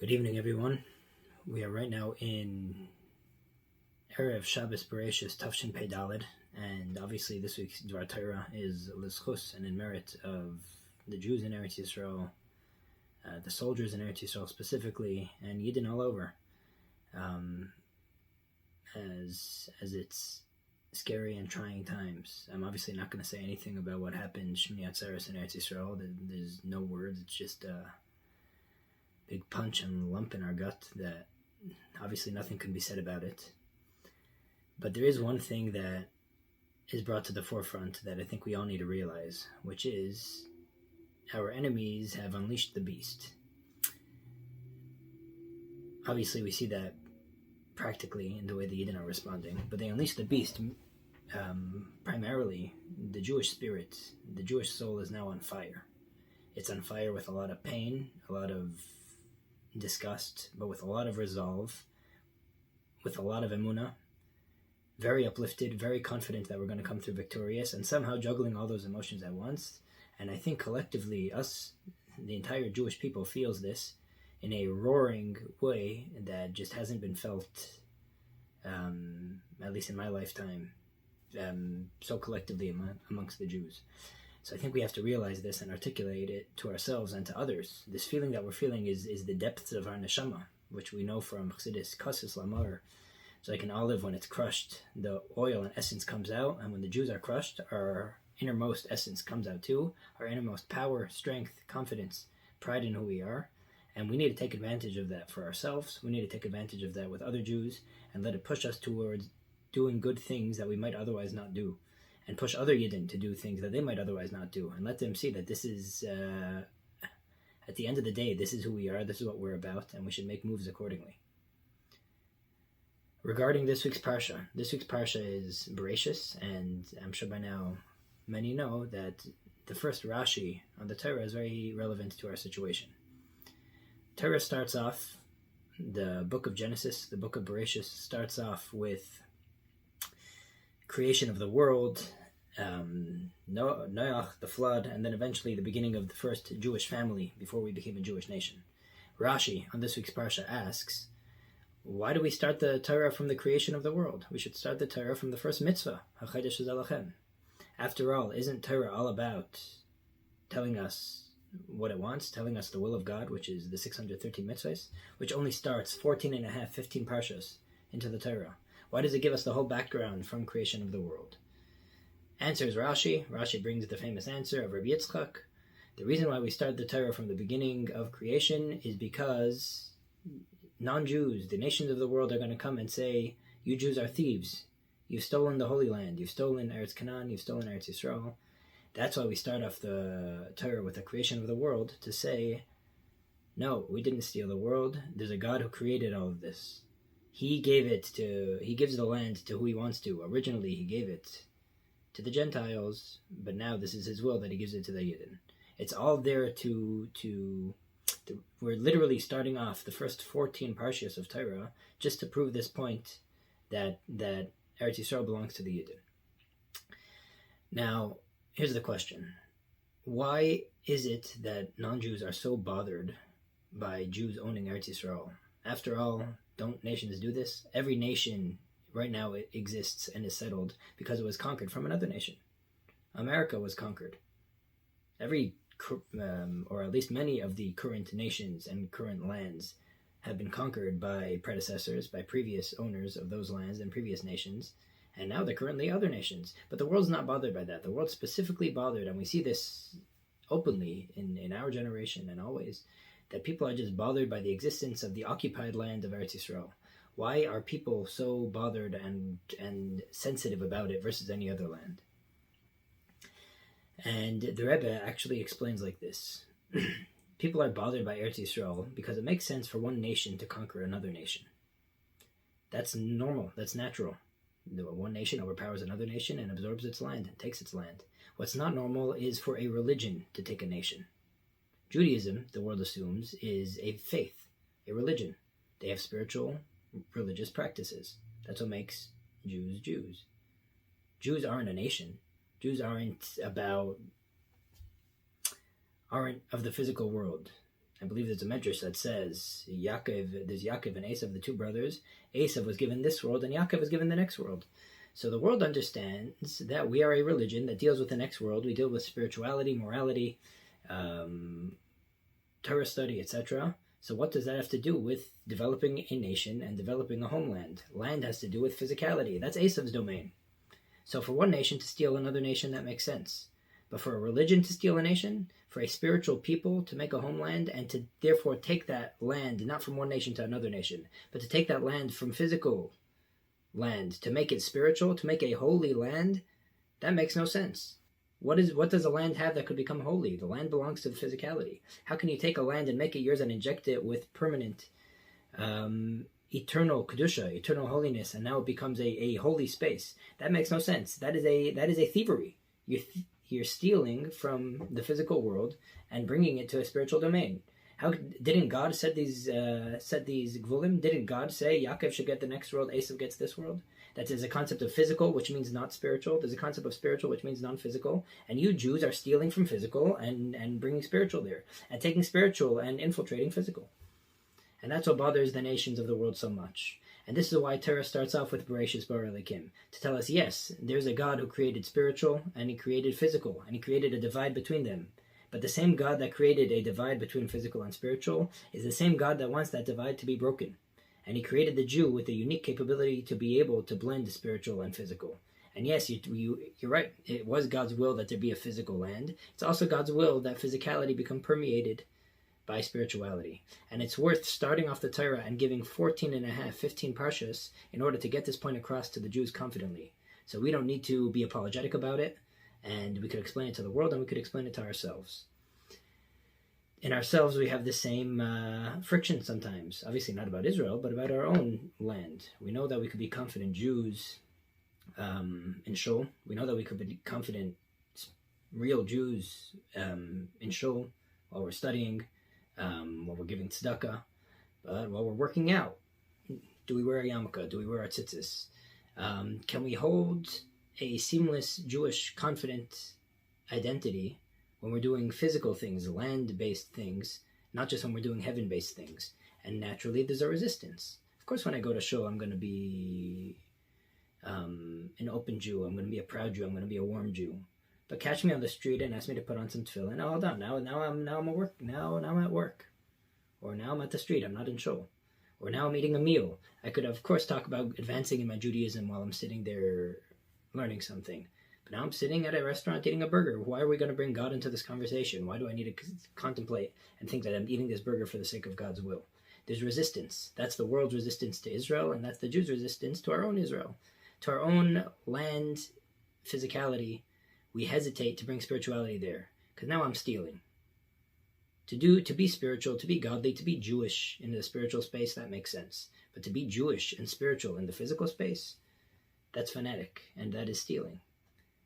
Good evening, everyone. We are right now in Erev Shabbos Bereishis Tafshin Pei Daled, and obviously this week's Dvar Torah is l'schus and in merit of the Jews in Eretz Yisroel, the soldiers in Eretz Yisroel specifically, and Yidden all over. As it's scary and trying times. I'm obviously not going to say anything about what happened Shmini Atzeres in Eretz Yisroel. There's no words. It's just big punch and lump in our gut that obviously nothing can be said about it. But there is one thing that is brought to the forefront that I think we all need to realize, which is our enemies have unleashed the beast. Obviously we see that practically in the way the Yidden are responding, but they unleashed the beast. Primarily the Jewish spirit, the Jewish soul is now on fire. It's on fire with a lot of pain, a lot of disgust, but with a lot of resolve, with a lot of emunah, very uplifted, very confident that we're going to come through victorious, and somehow juggling all those emotions at once. And I think collectively, us, the entire Jewish people, feels this in a roaring way that just hasn't been felt, at least in my lifetime, so collectively amongst the Jews. So I think we have to realize this and articulate it to ourselves and to others. This feeling that we're feeling is the depths of our neshama, which we know from Chassidus, Kasis Lamar. So like an olive, when it's crushed, the oil and essence comes out, and when the Jews are crushed, our innermost essence comes out too, our innermost power, strength, confidence, pride in who we are. And we need to take advantage of that for ourselves. We need to take advantage of that with other Jews and let it push us towards doing good things that we might otherwise not do, and push other Yidden to do things that they might otherwise not do, and let them see that this is, at the end of the day, this is who we are, this is what we're about, and we should make moves accordingly. Regarding this week's Parsha is Bereishis, and I'm sure by now many know that the first Rashi on the Torah is very relevant to our situation. Torah starts off, the book of Genesis, the book of Bereishis starts off with creation of the world, Noach, the flood, and then eventually the beginning of the first Jewish family before we became a Jewish nation. Rashi on this week's Parsha asks, why do we start the Torah from the creation of the world? We should start the Torah from the first mitzvah, HaChodesh Zalachem. After all, isn't Torah all about telling us what it wants, telling us the will of God, which is the 613 mitzvahs, which only starts 15 Parshas into the Torah? Why does it give us the whole background from creation of the world? Answers Rashi. Rashi brings the famous answer of Rabbi Yitzchak. The reason why we start the Torah from the beginning of creation is because non-Jews, the nations of the world, are going to come and say, you Jews are thieves. You've stolen the Holy Land. You've stolen Eretz Canaan. You've stolen Eretz Yisroel. That's why we start off the Torah with the creation of the world, to say, no, we didn't steal the world. There's a God who created all of this. He gives the land to who he wants to. Originally, he gave it to the Gentiles, but now this is his will that he gives it to the Yidden. It's all there we're literally starting off the first 14 Parshas of Torah just to prove this point that Eretz Yisroel belongs to the Yidden. Now, here's the question. Why is it that non-Jews are so bothered by Jews owning Eretz Yisroel? After all, don't nations do this? Every nation right now exists and is settled because it was conquered from another nation. America was conquered. Or at least many of the current nations and current lands have been conquered by predecessors, by previous owners of those lands and previous nations, and now they're currently other nations. But the world's not bothered by that. The world's specifically bothered, and we see this openly in our generation and always, that people are just bothered by the existence of the occupied land of Eretz Yisroel. Why are people so bothered and sensitive about it versus any other land? And the Rebbe actually explains like this. People are bothered by Eretz Yisroel because it makes sense for one nation to conquer another nation. That's normal. That's natural. One nation overpowers another nation and absorbs its land and takes its land. What's not normal is for a religion to take a nation. Judaism, the world assumes, is a faith, a religion. They have spiritual, religious practices. That's what makes Jews Jews. Jews aren't a nation. Jews aren't of the physical world. I believe there's a medrash that says there's Yaakov and Esav, the two brothers. Esav was given this world, and Yaakov was given the next world. So the world understands that we are a religion that deals with the next world. We deal with spirituality, morality, Torah study, etc. So what does that have to do with developing a nation and developing a homeland? Land has to do with physicality. That's Esav's domain. So for one nation to steal another nation, that makes sense. But for a religion to steal a nation, for a spiritual people to make a homeland, and to therefore take that land, not from one nation to another nation, but to take that land from physical land, to make it spiritual, to make a holy land, that makes no sense. What does a land have that could become holy? The land belongs to the physicality. How can you take a land and make it yours and inject it with permanent, eternal kedusha, eternal holiness, and now it becomes a holy space? That makes no sense. That is a thievery. You're stealing from the physical world and bringing it to a spiritual domain. How didn't God set these gvulim? Didn't God say Yaakov should get the next world, Esav gets this world? That is a concept of physical, which means not spiritual. There's a concept of spiritual, which means non-physical. And you Jews are stealing from physical and bringing spiritual there, and taking spiritual and infiltrating physical. And that's what bothers the nations of the world so much. And this is why Torah starts off with Bereishis bara Elokim, to tell us, yes, there's a God who created spiritual, and he created physical, and he created a divide between them. But the same God that created a divide between physical and spiritual is the same God that wants that divide to be broken. And he created the Jew with a unique capability to be able to blend spiritual and physical. And yes, you're right, it was God's will that there be a physical land. It's also God's will that physicality become permeated by spirituality. And it's worth starting off the Torah and giving 15 Parshas in order to get this point across to the Jews confidently. So we don't need to be apologetic about it, and we could explain it to the world, and we could explain it to ourselves. In ourselves, we have the same friction sometimes. Obviously not about Israel, but about our own land. We know that we could be confident Jews in Shul. We know that we could be confident real Jews in Shul while we're studying, while we're giving tzedakah, but while we're working out. Do we wear a yarmulke? Do we wear our tzitzis? Can we hold a seamless Jewish confident identity when we're doing physical things, land-based things, not just when we're doing heaven-based things? And naturally, there's a resistance. Of course, when I go to shul, I'm going to be an open Jew. I'm going to be a proud Jew. I'm going to be a warm Jew. But catch me on the street and ask me to put on some tefillin. Oh, hold on. Now I'm at work, or now I'm at the street. I'm not in shul, or now I'm eating a meal. I could, of course, talk about advancing in my Judaism while I'm sitting there learning something. But now I'm sitting at a restaurant eating a burger. Why are we going to bring God into this conversation? Why do I need to contemplate and think that I'm eating this burger for the sake of God's will? There's resistance. That's the world's resistance to Israel, and that's the Jews' resistance to our own Israel. To our own land physicality, we hesitate to bring spirituality there, because now I'm stealing. To be spiritual, to be godly, to be Jewish in the spiritual space, that makes sense. But to be Jewish and spiritual in the physical space, that's fanatic, and that is stealing.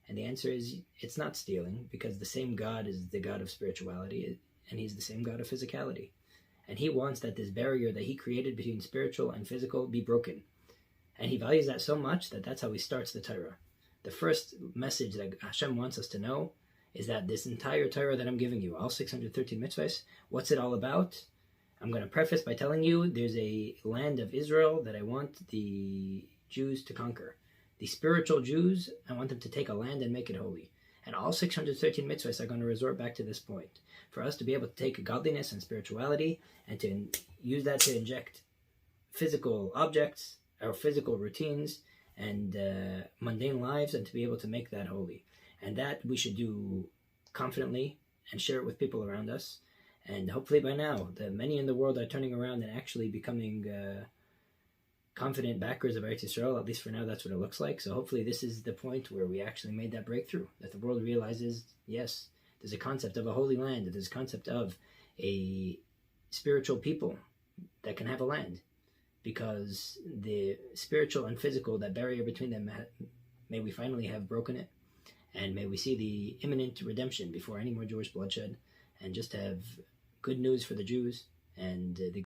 And the answer is, it's not stealing, because the same God is the God of spirituality, and he's the same God of physicality. And he wants that this barrier that he created between spiritual and physical be broken. And he values that so much that that's how he starts the Torah. The first message that Hashem wants us to know is that this entire Torah that I'm giving you, all 613 mitzvahs, what's it all about? I'm going to preface by telling you there's a land of Israel that I want the Jews to conquer. The spiritual Jews, I want them to take a land and make it holy. And all 613 mitzvahs are going to resort back to this point. For us to be able to take godliness and spirituality and to use that to inject physical objects, our physical routines, and mundane lives, and to be able to make that holy. And that we should do confidently and share it with people around us. And hopefully by now, the many in the world are turning around and actually becoming confident backers of Eretz Yisroel. At least for now, that's what it looks like. So hopefully this is the point where we actually made that breakthrough, that the world realizes, yes, there's a concept of a holy land, there's a concept of a spiritual people that can have a land, because the spiritual and physical, that barrier between them, may we finally have broken it, and may we see the imminent redemption before any more Jewish bloodshed, and just have good news for the Jews and the